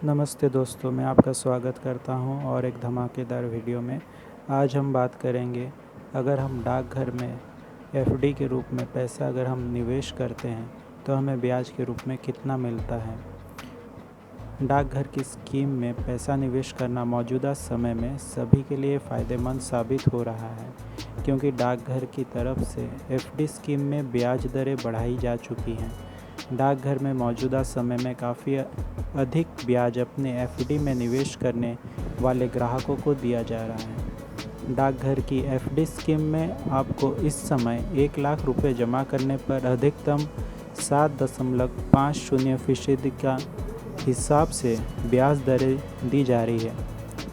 नमस्ते दोस्तों, मैं आपका स्वागत करता हूं और एक धमाकेदार वीडियो में। आज हम बात करेंगे, अगर हम डाकघर में एफडी के रूप में पैसा अगर हम निवेश करते हैं तो हमें ब्याज के रूप में कितना मिलता है। डाकघर की स्कीम में पैसा निवेश करना मौजूदा समय में सभी के लिए फ़ायदेमंद साबित हो रहा है, क्योंकि डाकघर की तरफ से एफडी स्कीम में ब्याज दरें बढ़ाई जा चुकी हैं। डाकघर में मौजूदा समय में काफ़ी अधिक ब्याज अपने एफडी में निवेश करने वाले ग्राहकों को दिया जा रहा है। डाकघर की एफडी स्कीम में आपको इस समय 1 लाख रुपये जमा करने पर अधिकतम 7.50% का हिसाब से ब्याज दरें दी जा रही है।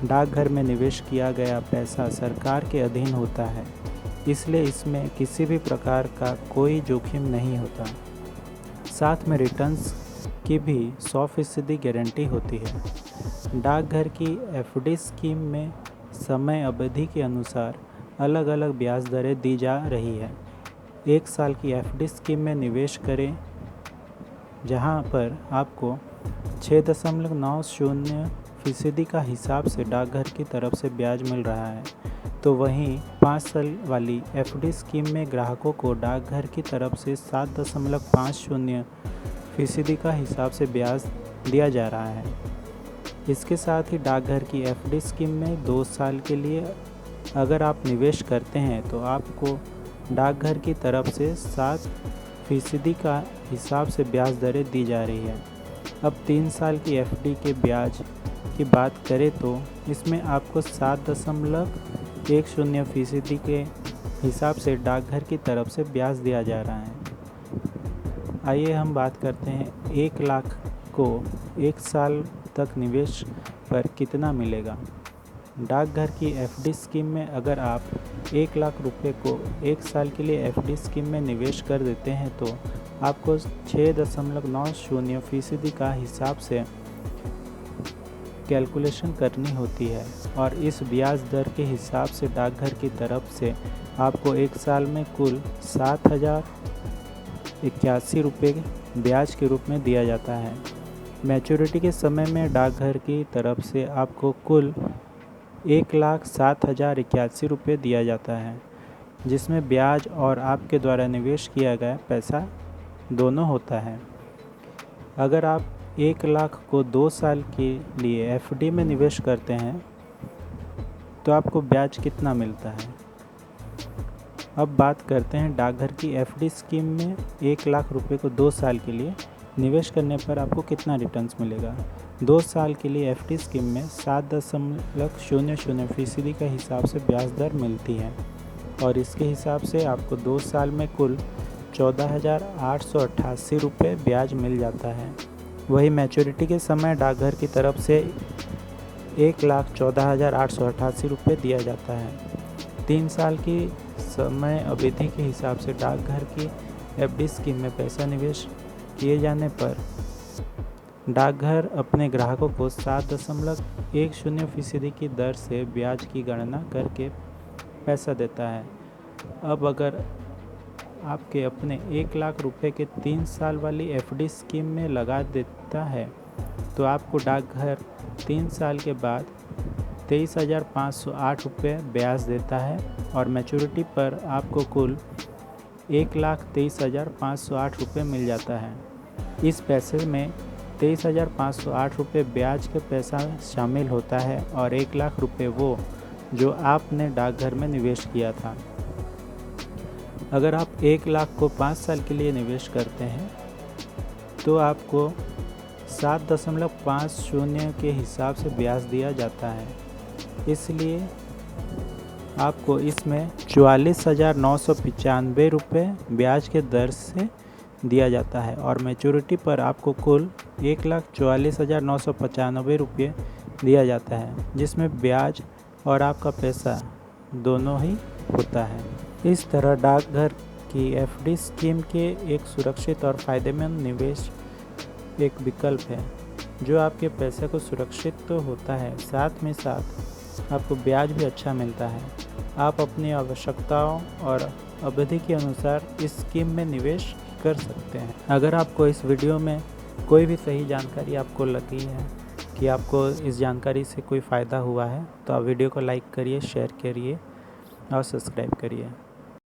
डाकघर में निवेश किया गया पैसा सरकार के अधीन होता है, इसलिए इसमें किसी भी प्रकार का कोई जोखिम नहीं होता। साथ में रिटर्न्स की भी 100% गारंटी होती है। डाकघर की एफडी स्कीम में समय अवधि के अनुसार अलग अलग ब्याज दरें दी जा रही है। 1 साल की एफडी स्कीम में निवेश करें, जहां पर आपको 6.90% का हिसाब से डाकघर की तरफ से ब्याज मिल रहा है, तो वहीं 5 साल वाली एफडी स्कीम में ग्राहकों को डाकघर की तरफ से 7.50% का हिसाब से ब्याज दिया जा रहा है। इसके साथ ही डाकघर की एफडी स्कीम में 2 साल के लिए अगर आप निवेश करते हैं तो आपको डाकघर की तरफ से 7% का हिसाब से ब्याज दरें दी जा रही है। अब 3 साल की एफडी के ब्याज की बात करें तो इसमें आपको 7.10% के हिसाब से डाकघर की तरफ से ब्याज दिया जा रहा है। आइए हम बात करते हैं 1 लाख को 1 साल तक निवेश पर कितना मिलेगा। डाकघर की एफडी स्कीम में अगर आप 1 लाख रुपए को 1 साल के लिए एफडी स्कीम में निवेश कर देते हैं तो आपको 6.90% का हिसाब से कैलकुलेशन करनी होती है, और इस ब्याज दर के हिसाब से डाकघर की तरफ से आपको 1 साल में कुल 7,081 रुपये ब्याज के रूप में दिया जाता है। मैच्योरिटी के समय में डाकघर की तरफ से आपको कुल 1,07,081 रुपये दिया जाता है, जिसमें ब्याज और आपके द्वारा निवेश किया गया पैसा दोनों होता है। अगर आप 1 लाख को 2 साल के लिए एफडी में निवेश करते हैं तो आपको ब्याज कितना मिलता है। अब बात करते हैं डाकघर की एफडी स्कीम में 1 लाख रुपए को 2 साल के लिए निवेश करने पर आपको कितना रिटर्न्स मिलेगा। 2 साल के लिए एफडी स्कीम में 7.00% का हिसाब से ब्याज दर मिलती है, और इसके हिसाब से आपको 2 साल में कुल 14,888 रुपये ब्याज मिल जाता है। वही मैच्योरिटी के समय डाकघर की तरफ से 1,14,888 रुपये दिया जाता है। 3 साल की समय अवधि के हिसाब से डाकघर की एफडी स्कीम में पैसा निवेश किए जाने पर डाकघर अपने ग्राहकों को 7.10% की दर से ब्याज की गणना करके पैसा देता है। अब अगर आपके अपने 1 लाख रुपए के 3 साल वाली एफडी स्कीम में लगा देता है तो आपको डाकघर 3 साल के बाद 23,508 रुपये ब्याज देता है, और मैच्योरिटी पर आपको कुल 1,23,508 रुपये मिल जाता है। इस पैसे में 23,508 रुपये ब्याज का पैसा शामिल होता है, और 1 लाख रुपये वो जो आपने डाकघर में निवेश किया था। अगर आप 1 लाख को 5 साल के लिए निवेश करते हैं तो आपको 7.50 के हिसाब से ब्याज दिया जाता है, इसलिए आपको इसमें 44,995 रुपये ब्याज के दर से दिया जाता है, और मैच्योरिटी पर आपको कुल 1,44,995 रुपये दिया जाता है, जिसमें ब्याज और आपका पैसा दोनों ही होता है। इस तरह डाकघर की एफडी स्कीम के एक सुरक्षित और फ़ायदेमंद निवेश एक विकल्प है, जो आपके पैसे को सुरक्षित तो होता है, साथ में साथ आपको ब्याज भी अच्छा मिलता है। आप अपनी आवश्यकताओं और अवधि के अनुसार इस स्कीम में निवेश कर सकते हैं। अगर आपको इस वीडियो में कोई भी सही जानकारी आपको लगी है कि आपको इस जानकारी से कोई फ़ायदा हुआ है तो आप वीडियो को लाइक करिए, शेयर करिए और सब्सक्राइब करिए।